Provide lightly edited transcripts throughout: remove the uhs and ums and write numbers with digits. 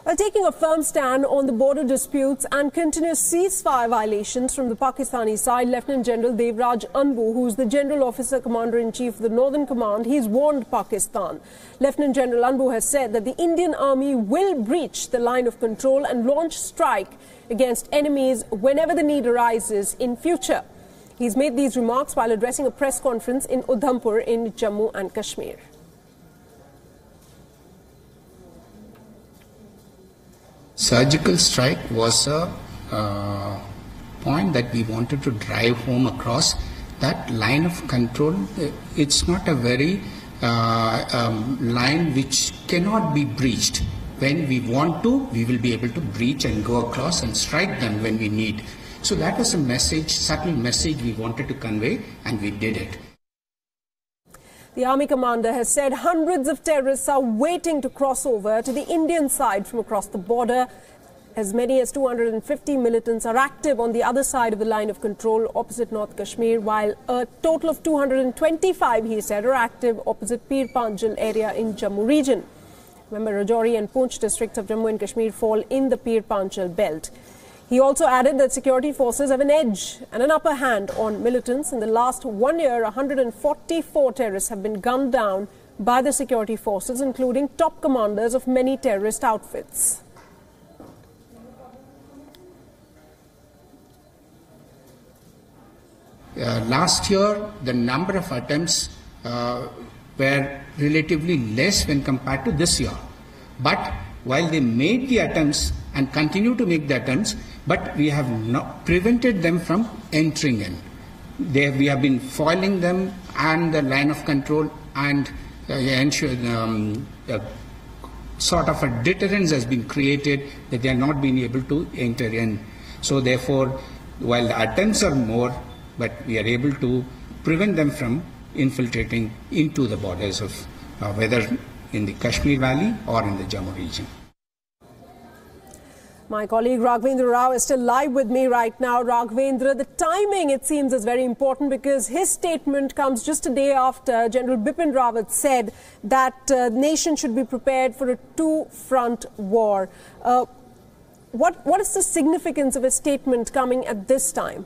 While taking a firm stand on the border disputes and continuous ceasefire violations from the Pakistani side, Lieutenant General Devraj Anbu, who is the General Officer Commander-in-Chief of the Northern Command, he's warned Pakistan. Lieutenant General Anbu has said that the Indian Army will breach the line of control and launch strike against enemies whenever the need arises in future. He's made these remarks while addressing a press conference in Udhampur in Jammu and Kashmir. Surgical strike was a point that we wanted to drive home across that line of control. It's not a very line which cannot be breached. When we want to, we will be able to breach and go across and strike them when we need. So that was a message, subtle message we wanted to convey, and we did it. The Army commander has said hundreds of terrorists are waiting to cross over to the Indian side from across the border. As many as 250 militants are active on the other side of the line of control opposite North Kashmir, while a total of 225, he said, are active opposite Pir Panjal area in Jammu region. Remember, Rajouri and Poonch districts of Jammu and Kashmir fall in the Pir Panjal belt. He also added that security forces have an edge and an upper hand on militants. In the last 1 year, 144 terrorists have been gunned down by the security forces, including top commanders of many terrorist outfits. Last year, the number of attempts were relatively less when compared to this year. But while they made the attempts and continue to make the attempts, but we have not prevented them from entering in. We have been foiling them and the line of control, and ensure sort of a deterrence has been created that they are not being able to enter in. So therefore, while the attempts are more, but we are able to prevent them from infiltrating into the borders of whether in the Kashmir Valley or in the Jammu region. My colleague Raghvendra Rao is still live with me right now. Raghvendra, the timing, it seems, is very important because his statement comes just a day after General Bipin Rawat said that the nation should be prepared for a two-front war. What is the significance of his statement coming at this time?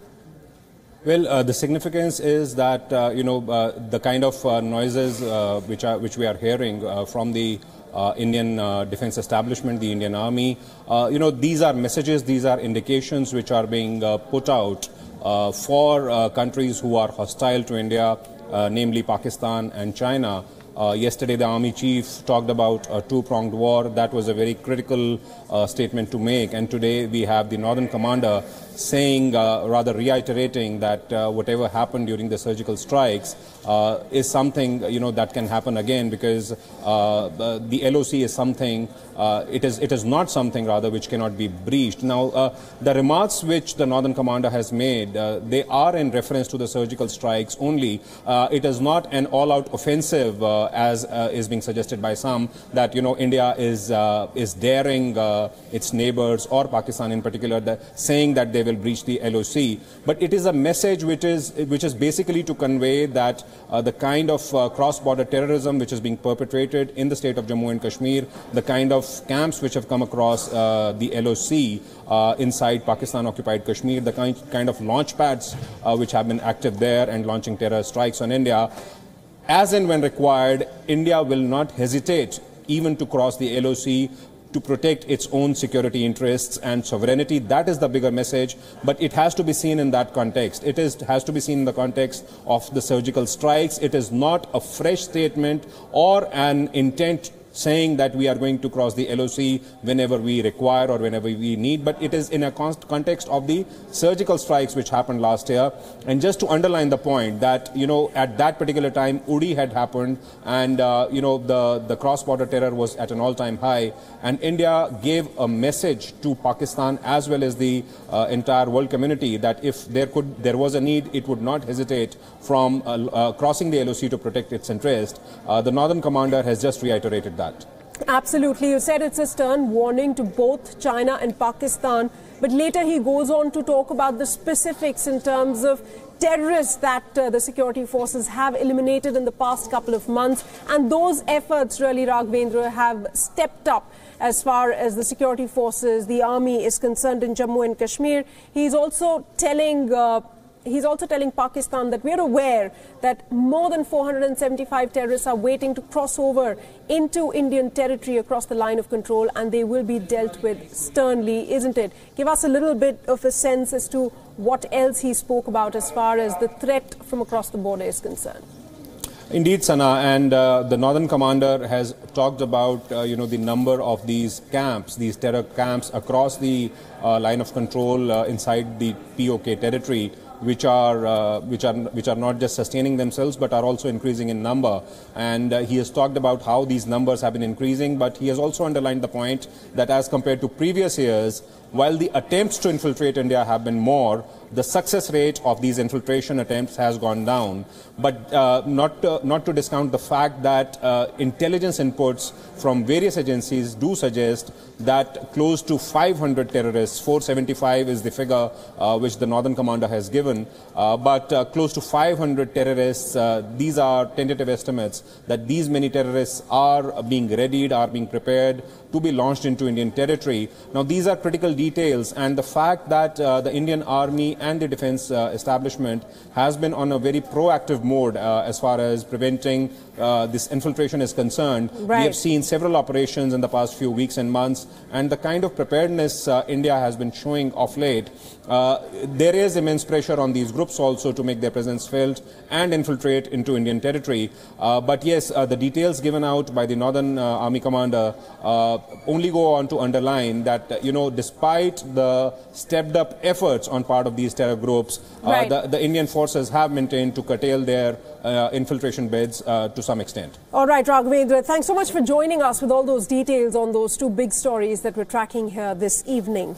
Well, the significance is that, the kind of noises which we are hearing from the Indian defense establishment, the Indian Army, these are messages, these are indications which are being put out for countries who are hostile to India, namely Pakistan and China. Yesterday, the Army Chief talked about a two-pronged war. That was a very critical statement to make. And today, we have the Northern Commander saying, rather reiterating that whatever happened during the surgical strikes is something, that can happen again, because the LoC is something, it is not something, rather, which cannot be breached. Now, the remarks which the Northern Commander has made, they are in reference to the surgical strikes only. It is not an all-out offensive, as is being suggested by some, that, India is daring its neighbors, or Pakistan in particular, saying that they will breach the LoC. But it is a message which is basically to convey that the kind of cross-border terrorism which is being perpetrated in the state of Jammu and Kashmir, the kind of camps which have come across the LoC inside Pakistan-occupied Kashmir, the kind of launch pads which have been active there and launching terror strikes on India, as and when required, India will not hesitate even to cross the LoC to protect its own security interests and sovereignty. That is the bigger message, but it has to be seen in that context. It has to be seen in the context of the surgical strikes. It is not a fresh statement or an intent saying that we are going to cross the LoC whenever we require or whenever we need, but it is in a context of the surgical strikes which happened last year. And just to underline the point that, at that particular time, Uri had happened, and, the cross-border terror was at an all-time high, and India gave a message to Pakistan as well as the entire world community that if there was a need, it would not hesitate from crossing the LoC to protect its interest. The Northern Commander has just reiterated that. Absolutely. You said it's a stern warning to both China and Pakistan, but later he goes on to talk about the specifics in terms of terrorists that the security forces have eliminated in the past couple of months, and those efforts really, Raghvendra, have stepped up. as far as the security forces, the army is concerned in Jammu and Kashmir. He's also telling Pakistan that we're aware that more than 475 terrorists are waiting to cross over into Indian territory across the line of control, and they will be dealt with sternly, isn't it? Give us a little bit of a sense as to what else he spoke about as far as the threat from across the border is concerned. Indeed, Sana, and the Northern Commander has talked about the number of these camps, these terror camps across the line of control inside the POK territory, which are not just sustaining themselves but are also increasing in number. And he has talked about how these numbers have been increasing, but he has also underlined the point that as compared to previous years, while the attempts to infiltrate India have been more, the success rate of these infiltration attempts has gone down. But not to discount the fact that intelligence inputs from various agencies do suggest that close to 500 terrorists, 475 is the figure which the Northern Commander has given, but close to 500 terrorists, these are tentative estimates, that these many terrorists are being readied, are being prepared to be launched into Indian territory. Now, these are critical details, and the fact that the Indian Army and the defense establishment has been on a very proactive mode as far as preventing this infiltration is concerned. Right. We have seen several operations in the past few weeks and months, and the kind of preparedness India has been showing of late, there is immense pressure on these groups also to make their presence felt and infiltrate into Indian territory. But yes, the details given out by the Northern Army Commander only go on to underline that, despite the stepped up efforts on part of these terror groups, right, the Indian forces have maintained to curtail their infiltration beds to some extent. All right, Raghavendra, thanks so much for joining us with all those details on those two big stories that we're tracking here this evening.